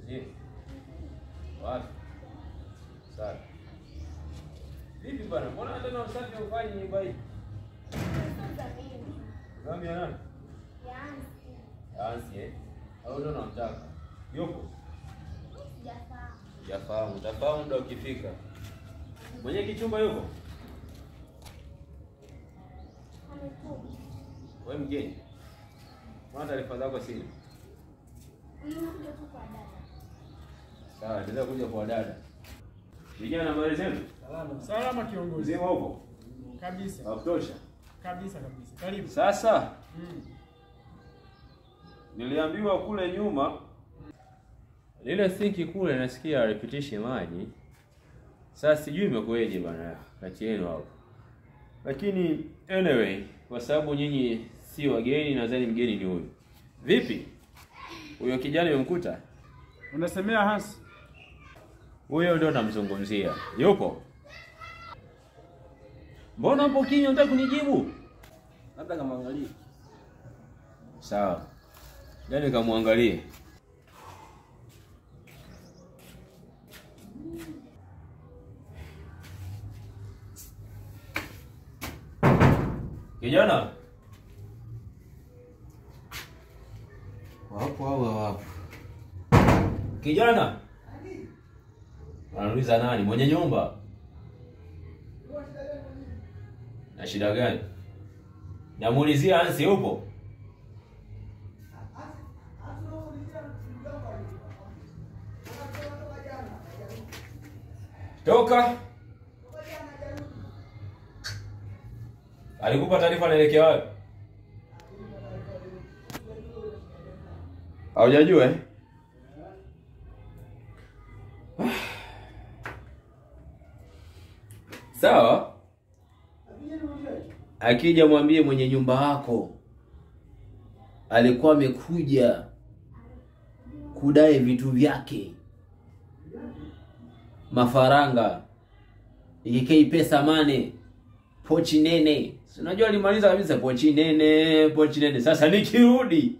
Je. Wapi? Sawa. Vipi bwana? Mbona tena usafi ufanye nyumba hii? Nani nani? Yansi. Au ndo unamtaka? Yupo? Sijafahamu. Utafahamu ndo ukifika. Mwenye kichumba yupo? Wewe mgeni. Mbona taarifa zako sina? Nimekuja tu kwa dada. Sawa, ndio kuja kwa dada. Vijana habari zenu? Salama. Salama kiongozi. Mzima huko? Kabisa. Wa kutosha? Kabisa kabisa. Karibu. Sasa niliambiwa kule nyuma lile sinki kule nasikia alipitishe maji. Sasa sijui imekweje bwana kati yenu hapo. Lakini anyway, kwa sababu nyinyi si wageni, nadhani mgeni ni huyu. Vipi? Huyo kijana umemkuta? Unasemea Hans? Huyo ndio namzungumzia. Yupo? Mbona hapo kinyo unataka kunijibu? Labda kamwangalie. Sawa. Yaani kamwangalie. Kijana. Wapo. Kijana. Anauliza nani? Mwenye nyumba. Na shida gani? Namuulizia Hansi yupo? Toka. Alikupa taarifa naelekea wapi? Haujajua eh? Sawa. Akija mwambie mwenye nyumba wako alikuwa amekuja kudai vitu vyake. Mafaranga. Ikikei pesa mane. Pochi nene. Si unajua alimaliza kabisa pochi nene. Sasa nikirudi.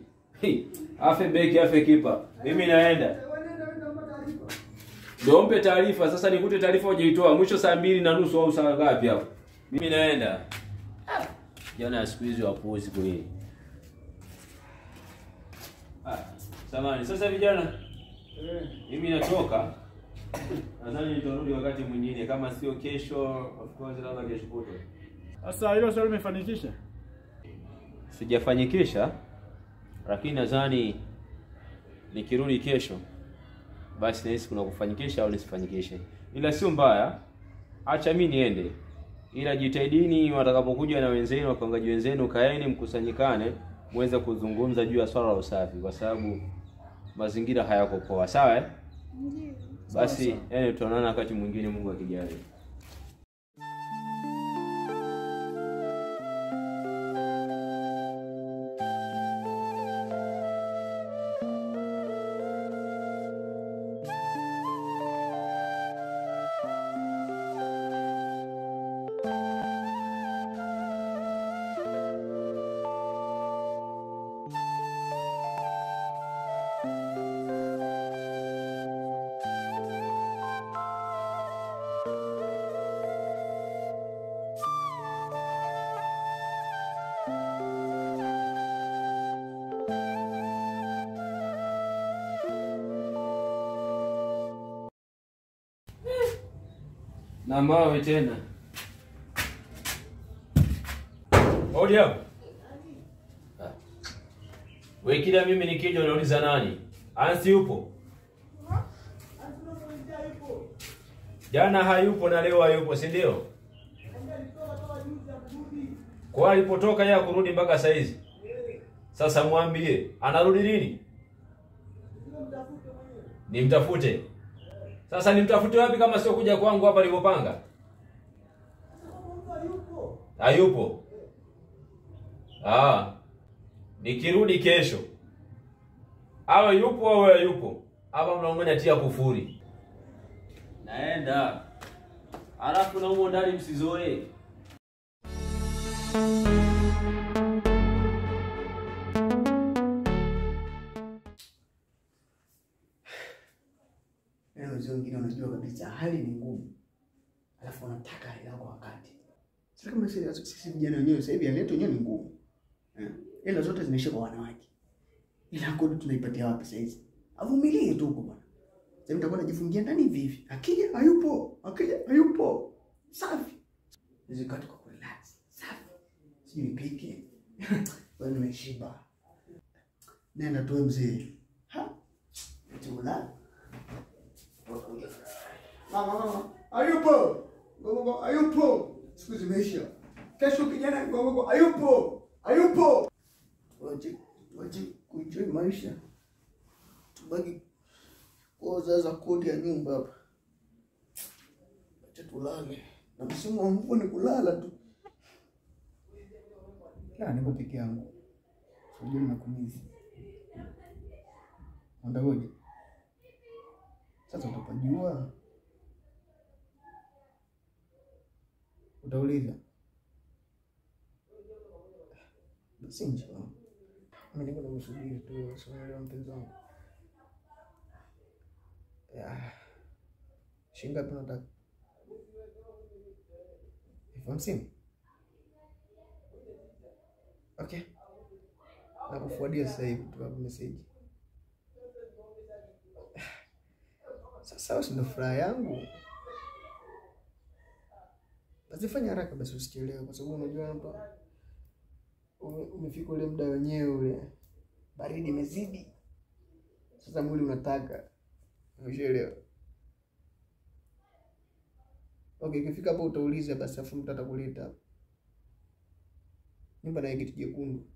Afe beki afe kipa. Mimi naenda. Niombe taarifa, sasa nikute taarifa hujaitoa mwisho saa 2:30 au saa ngapi hapo. Mimi naenda. Jana siku hizi wapuuzi kweli. Samahani, sasa vijana. Mimi natoka. Nadhani nitarudi wakati mwingine kama sio kesho, of course labda kesho kutwa. Sasa hilo swali umefanikisha? Sijafanikisha. Lakini nadhani nikirudi kesho basi nahisi kuna kufanikisha au nisifanikishe. Ila sio mbaya. Acha mimi niende. Ila jitahidini watakapokuja na wenzenu, wapangaji wenzenu, kaeni mkusanyikane muweze kuzungumza juu ya swala la usafi kwa sababu mazingira hayako poa. Sawa eh? Ndiyo. Basi tutaonana wakati mwingine Mungu akijalia. Na mawe tena. Hodi hapo. Wewe kila mimi nikija unauliza nani? Hansi yupo? Jana hayupo na leo hayupo, si ndio? Kwa alipotoka yeye kurudi mpaka saa hizi. Sasa mwambie, anarudi lini? Nimtafute. Sasa nimtafute wapi kama sio kuja kwangu hapa nilipopanga? Hayupo. Nikirudi kesho. Awe yupo au hayupo? Hapa mnaongea tia kufuri. Naenda. Alafu na humo ndani msizoe. wazee wengine wanajua kabisa hali ni ngumu. Alafu wanataka hela kwa wakati. Sasa kama sisi vijana wenyewe sasa hivi hali yetu yenyewe ni ngumu. Hela zote zinaisha kwa wanawake. Ila kodi tunaipatia wapi sasa hizi? Avumilie tu huko bwana. Sasa mtakuwa najifungia ndani hivi. Akija hayupo. Safi. Nizikati kwa relax. Safi. Sijui nipike. Bwana nimeshiba. Nenda tu mzee. Ha? Tula. Mama. Hayupo. Siku zimeisha. Kesho kijana hayupo. Waje kuenjoy maisha. Tubaki kuoza kodi ya nyumba hapa. Acha tulale. Na msimu wa mvua ni kulala tu. Niko peke yangu. Sijui nakumizi. Ondoje. Sasa utapajua. Utauliza. Basi njoo. Mimi niko namsubiri tu sio mpenzi wangu. Shinga tunataka. 50. Okay. Nakufuadia sasa hivi tu hapo message. Sasa ndio furaha yangu. Basi fanya haraka basi usichelewe kwa sababu unajua hapa umefika ule muda wenyewe ule. Baridi imezidi. Sasa mwili unataka. Unaelewa? Okay, ikifika hapo utauliza basi afu mtu atakuleta. Nyumba na geti jekundu.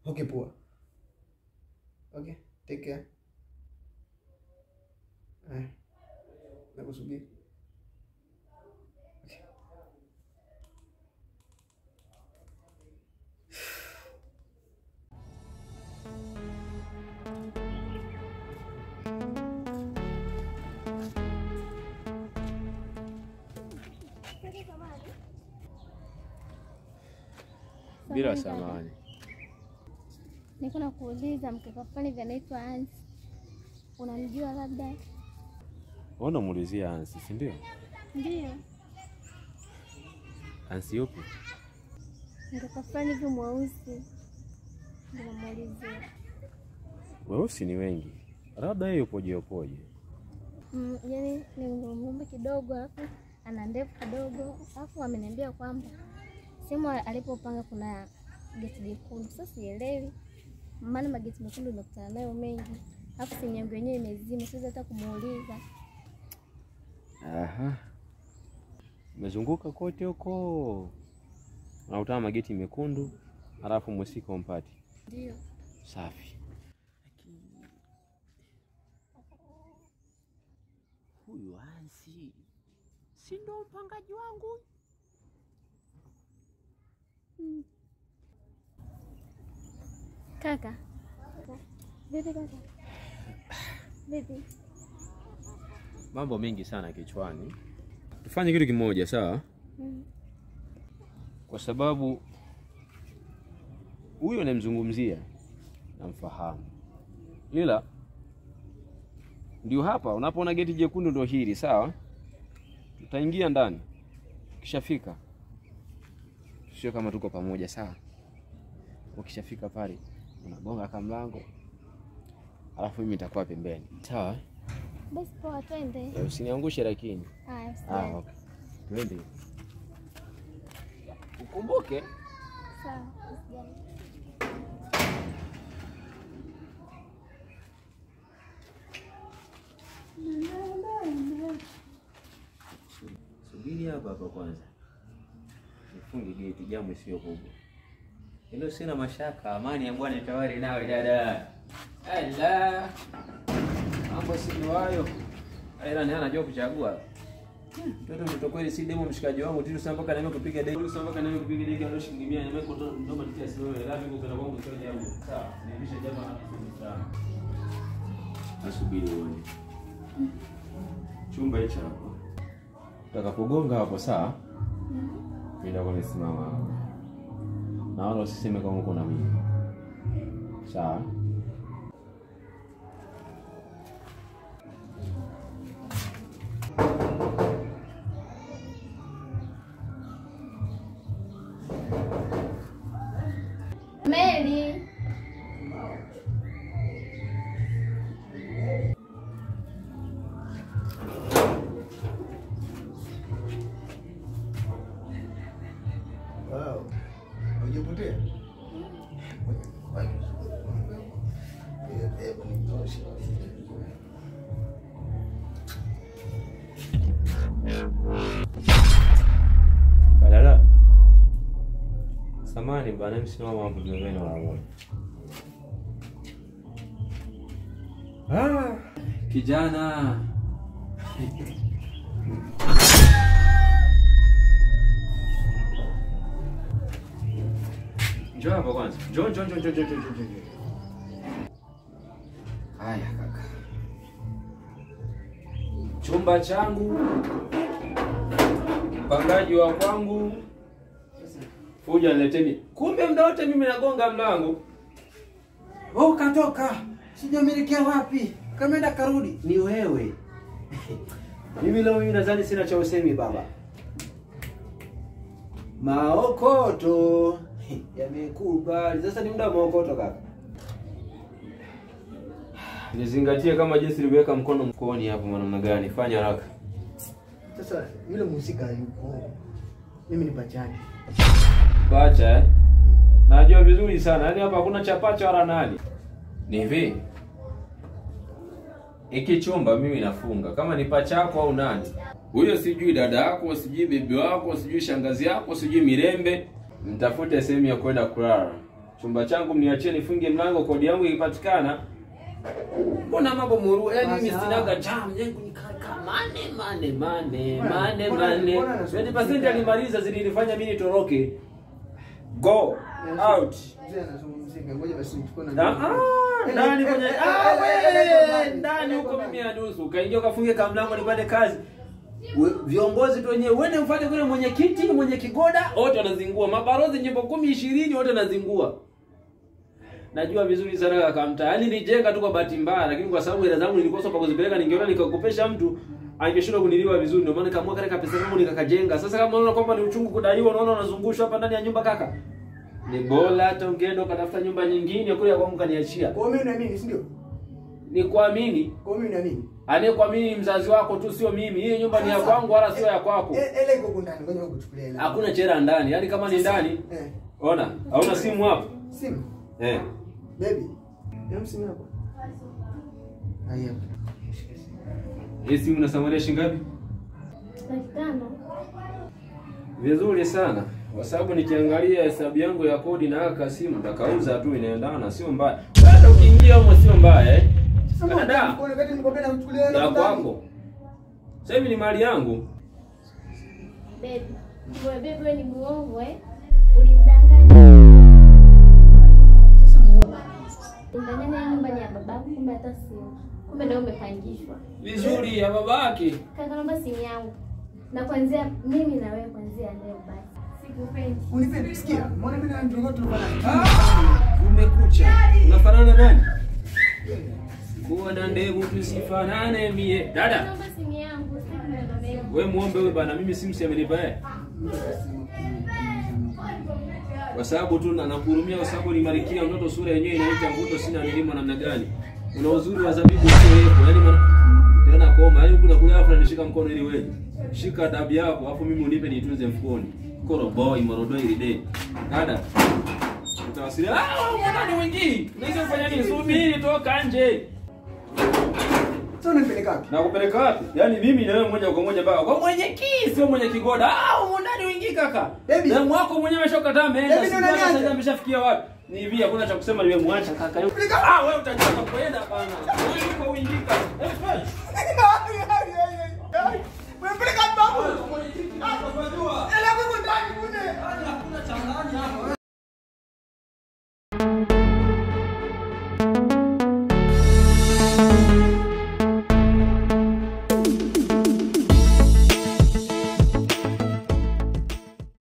Okay, poa. Okay, take care. Nakusubiri. Okay. Bila samani. Niko na kuuliza mkaka fulani anaitwa Hans. Unamjua labda? Unamuulizia Hans, si ndio? Ndio. Hans yupi? Mkaka fulani hivi mweusi. Ndio namuulizia. Weusi ni wengi. Labda yeye upoje? Yaani ni mweupe kidogo alafu ana ndevu kidogo. Alafu ameniambia kwamba sehemu alipopanga kuna geti jekundu. Sasa sielewi. Maana mageti mekundu nimekutana nayo mengi. Alafu simu yangu yenyewe imezima, siwezi hata kumuuliza. Aha. Umezunguka kote huko. Unautama mageti mekundu, alafu mwisiko mpati. Ndio. Safi. Huyu Hansi si ndo mpangaji wangu? Kaka. Vipi kaka? Vipi? Mambo mengi sana kichwani. Tufanye kitu kimoja, sawa? Kwa sababu huyo namzungumzia namfahamu. Ila ndio hapa unapoona geti jekundu ndio hili, sawa? Tutaingia ndani. Ukishafika sio kama tuko pamoja, sawa? Ukishafika pale unagonga kama mlango. Alafu mimi nitakuwa pembeni. Sawa? Basi poa, twende. Usiniangushe lakini. Haya, okay. Twende. Ukumbuke. Sawa, usijali. Subiri hapa kwanza. Nifunge geti, jambo sio kubwa. Hilo sina mashaka, amani ya Bwana tawali nawe dada. Allah. Mambo si hayo. Ila ni anajua kuchagua. Mtoto mtokweli si demo mshikaji wangu tu sasa mpaka naenda kupiga deki. Sasa mpaka naenda kupiga deki ndio shilingi 100 na mimi ndo matikia sio wewe. Lazima ukana kwangu sio jambo. Sawa, nilisha jambo na sana. Asubiri uone. Chumba hicho hapo. Utakapogonga hapo sawa? Mimi ndo nimesimama hapo. Na wala usiseme kama uko na mimi. Sawa? Meli. Wow. Hujapotea? Kadada. Samahani bwana, msimama hapo pembeni wala moja. Kijana. Njoo hapo kwanza. Njoo. Haya kaka. Chumba changu. Mpangaji wa kwangu. Fuja nileteni. Kumbe muda wote mimi nagonga mlango. Oh, katoka. Sijamilekea wapi? Kameenda karudi. Ni wewe. Mimi nadhani sina cha usemi baba. Maokoto yamekubali. Sasa ni muda wa maokoto kaka. Nizingatie kama jinsi niliweka mkono mkooni hapo namna gani. Fanya haraka. Sasa yule mhusika yupo. Mimi ni pachani. Pacha eh? Najua vizuri sana. Yaani hapa hakuna cha pacha wala nani. Ni hivi. Iki chumba mimi nafunga. Kama ni pacha yako au nani? Huyo sijui dada yako, sijui bibi wako, sijui shangazi yako, sijui mirembe. Mtafute sehemu ya kwenda kulala. Chumba changu mniachie nifunge mlango, kodi yangu ikipatikana. Mbona mambo muru? Yaani mimi sinaga jam yangu nikaka mane. 20% alimaliza zilinifanya mimi nitoroke. Go out. Ngoja basi nichukue na ndani kwenye ndani huko mimi anusu. Ukaingia ukafunge kama mlango nipate kazi. Viongozi tu wenyewe uende mfuate kule mwenyekiti, mwenye kigoda, wote wanazingua. Mabarozi nyimbo 10-20 wote wanazingua. Najua vizuri sana kaka mtaa. Yaani nijenga tu kwa bahati mbaya, lakini kwa sababu hela zangu nilikosa pa kuzipeleka, ningeona nikakopesha mtu angeshindwa kuniliwa vizuri. Ndio maana nikamua katika pesa zangu nikakajenga. Sasa kama unaona kwamba ni uchungu kudaiwa, unaona unazungushwa hapa ndani ya nyumba kaka. Ni bora hata ungeenda ukatafuta nyumba nyingine kule kwangu kaniachia. Kwa mimi naamini, si ndio? Ni kuamini. Kwa mimi naamini. Anayekuamini mzazi wako tu, sio mimi. Hii nyumba ni ya kwangu wala sio ya kwako. Ele iko ndani, ngoja nikuchukulie ile. Hakuna chera ndani. Yaani kama ni ndani. Ona, hauna simu hapo? Simu. Baby. Simu hapo. Haya. Hii simu unasamaria shilingi ngapi? 500. Vizuri sana. Kwa sababu nikiangalia hesabu yangu ya kodi na haka simu nitakauza tu, inaendana, sio mbaya. Hata ukiingia huko sio mbaya Dada. Kwa nini nikwambia na uchukulie ile ndani? Kwako. Sasa hivi ni mali yangu. Baby, wewe ni muongo Ulimdanganya. Sasa muongo. Ulimdanganya nyumba ni ya babangu, kumbe hata sio. Kumbe ndio umepangishwa. Vizuri ya babake. Kaka, naomba simu yangu. Na kuanzia mimi na wewe kuanzia leo basi. Sikupendi. Unipendi, sikia. Mbona mimi na ndio tunafanana? Umekucha. Unafanana nani? Kuwa na ndevu tusifanane mie. Dada. Naomba simu yangu, sikupendi. Wewe muombe wewe bana, mimi simu si amenipa yeye. Kwa sababu tu nakuhurumia, kwa sababu ni Marikia mtoto, sura yenyewe inaita mvuto, sina nilimo namna gani. Una uzuri wa zabibu sio yako. Yaani tena koma, yaani kuna kule afu anishika mkono ili wewe. Shika adabu yako, afu mimi unipe nitunze mfukoni. Koro boy morodo ile day. Dada. Utawasiliana. Mbona ni wengi? Unaweza kufanya nini? Subiri toka nje. Sasa unanipeleka wapi? Na kupeleka wapi? Yaani mimi na wewe moja kwa moja baba. Kwa mwenye kii sio mwenye kigoda. Ndani wengi kaka. Na mwako mwenyewe ameshokataa ameenda. Sasa ameshafikia wapi? Ni hivi hakuna cha kusema, nimemwacha kaka. Wewe utajua kwenda bana. Wewe uko uingika. Wewe peleka babu. Ela wewe ndani kule. Hakuna cha ndani hapo.